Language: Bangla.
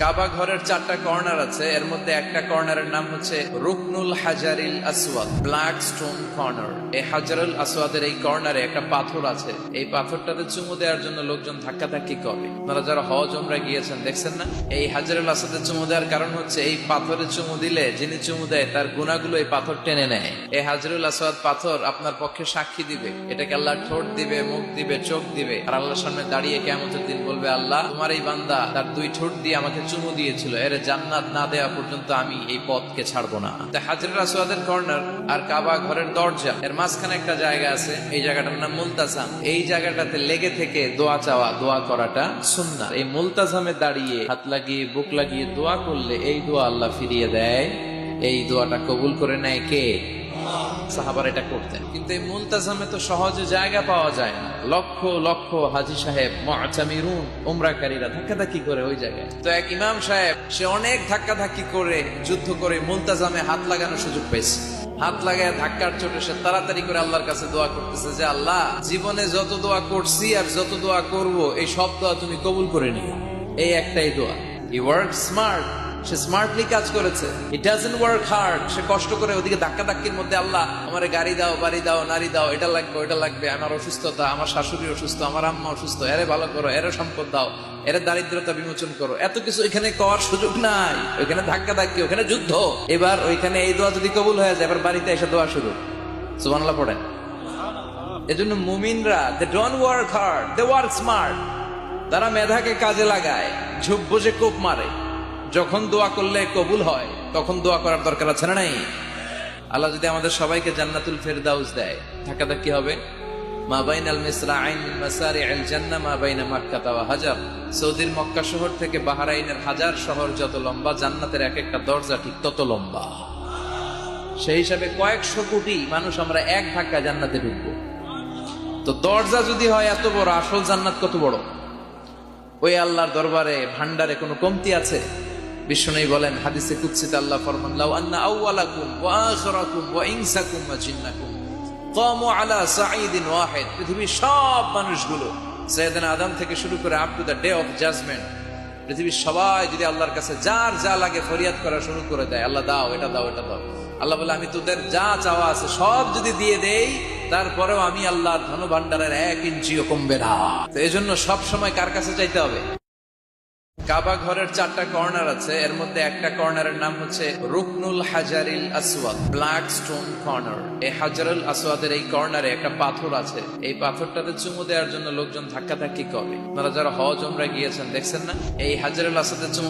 কাবা ঘরের 4টা কর্নার আছে, এর মধ্যে একটা কর্নারের নাম হচ্ছে রুকনুল হাজারিল আসওয়াদ, ব্ল্যাক স্টোন কর্নার। এই হাজারুল আসওয়াদের এই কর্নারে একটা পাথর আছে, এই পাথরটাতে চুমু দেওয়ার জন্য লোকজন ধাক্কাধাক্কি করে। আপনারা যারা হজ উমরা গিয়েছেন দেখছেন না, এই হাজারুল আসওয়াদের চুমু দেওয়ার কারণ হচ্ছে এই পাথরে চুমু দিলে যিনি চুমু দেয় তার গুনাহগুলো এই পাথর টেনে নেয়। এই হাজারুল আসওয়াদ পাথর আপনার পক্ষে সাক্ষী দিবে, এটাকে আল্লাহ ঠোঁট দিবে, মুখ দিবে, চোখ দিবে, আর আল্লাহর সামনে দাঁড়িয়ে কিয়ামতের দিন বলবে, আল্লাহ তোমার এই বান্দা তার 2 ঠোঁট দিয়ে আমাকে চুমু দিয়েছিল, এর জান্নাত না দেওয়া পর্যন্ত আমি এই পথকে ছাড়বো না। হাজরুল আসওয়াদের কর্নার আর কাবা ঘরের দরজা, এর মাঝখানে একটা জায়গা আছে, এই জায়গাটার নাম মুলতাজাম। এই জায়গাটাতে লেগে থেকে দোয়া চাওয়া, দোয়া করাটা সুন্নাহ। এই মুলতাজামে দাঁড়িয়ে হাত লাগিয়ে বুক লাগিয়ে দোয়া করলে এই দোয়া আল্লাহ ফিরিয়ে দেয়। এই দোয়াটা কবুল করে নেয় কে? সাহাবারা এটা করতেন। কিন্তু এই মুলতাজামে তো সহজে জায়গা পাওয়া যায় না, লক্ষ লক্ষ হাজী সাহেব মুতামিরুন উমরাকারীরা ধাক্কাধাক্কি করে ওই জায়গায়। তো এক ইমাম সাহেব, সে অনেক ধাক্কাধাক্কি করে যুদ্ধ করে মুলতাজামে হাত লাগানোর সুযোগ পেয়েছে। হাত লাগায় ধাক্কার চোটে সে তাড়াতাড়ি করে আল্লাহর কাছে দোয়া করতেছে যে, আল্লাহ জীবনে যত দোয়া করছি আর যত দোয়া করব এই সব দোয়া তুমি কবুল করে নিও। এই একটাই দোয়া। He work smart, say smartly কাজ করেছে। ইট ডাজন্ট ওয়ার্ক হার্ড, সে কষ্ট করে ওদিকে ধাক্কাধাক্কির মধ্যে, আল্লাহ আমার গাড়ি দাও, বাড়ি দাও, নারী দাও, এটা লাগবে ওটা লাগবে, আমার অসুস্থতা, আমার শাশুড়ি অসুস্থ, আমার আম্মা অসুস্থ, এরে ভালো করো, এরে সম্পদ দাও, এর দারিদ্রতা বিমোচন করো। এত কিছু এখানে করার সুযোগ নাই, ওইখানে ধাক্কাধাক্কি, ওখানে যুদ্ধ। এবার ওইখানে এই দোয়া যদি কবুল হয়ে যায়, এবার বাড়িতে এসে দোয়া শুরু। সুবহানাল্লাহ পড়েন। এজন্য মুমিনরা, they don't work hard, they work smart. তারা মেধাকে কাজে লাগায়, ঝুপ বুঝে কোপ মারে। যখন দোয়া করলে কবুল হয় তখন দোয়া করার দরকার আছে না নাই? আল্লাহ যদি আমাদের সবাইকে জান্নাতুল ফেরদাউস দেয়, ধাক্কাধাক্কি হবে। মা বাইনাল মিসরাআইন মিন মাসারি'আল জান্নাহ মা বাইনা মাক্কাহ ওয়া হাজার। সৌদির মক্কা শহর থেকে বাহরাইনের হাজার শহর যত লম্বা, জান্নাতের এক একটা দরজা ঠিক তত লম্বা। সেই হিসাবে কয়েকশো কোটি মানুষ আমরা এক ধাক্কায় জান্নাতে ঢুকবো। তো দরজা যদি হয় এত বড়, আসল জান্নাত কত বড়? ওই আল্লাহর দরবারে ভান্ডারে কোনো কমতি আছে? বিষ্ণু বলেন হাদিসে কুদসিতে আল্লাহ ফরমান, লাউ আন্না আউওয়ালাকুম ওয়া আখিরাকুম ওয়া ইনসাকুম ওয়া জিন্নাকুম কামু আলা সাঈদিন ওয়াহিদ। পৃথিবীর সব মানুষগুলো, সাইয়েদনা আদম থেকে শুরু করে up to the day of judgement, পৃথিবীর সবাই যদি আল্লাহর কাছে যার যা লাগে ফরিয়াদ করা শুরু করে দেয়, আল্লাহ দাও, এটা দাও, এটা দাও, আল্লাহ বলে আমি তোদের যা চাওয়া আছে সব যদি দিয়ে দেই, তারপরেও আমি আল্লাহর ধন ভান্ডারের 1 ইঞ্চিও কমবে না। তো এই জন্য সবসময় কার কাছে চাইতে হবে? কাবা ঘরের 4টা কর্নার আছে, এর মধ্যে একটা কর্নারের নাম হচ্ছে রুকনুল হাজারিল আসওয়াদ, ব্ল্যাক স্টোন কর্নার। এই হাজারুল আসওয়াদের এই কর্নারে একটা পাথর আছে, এই পাথরটাতে চুমু দেওয়ার জন্য লোকজন ধাক্কাধাক্কি করে। আপনারা যারা হজ উমরা গিয়েছেন দেখছেন না, এই হাজারুল আসওয়াদের চুমু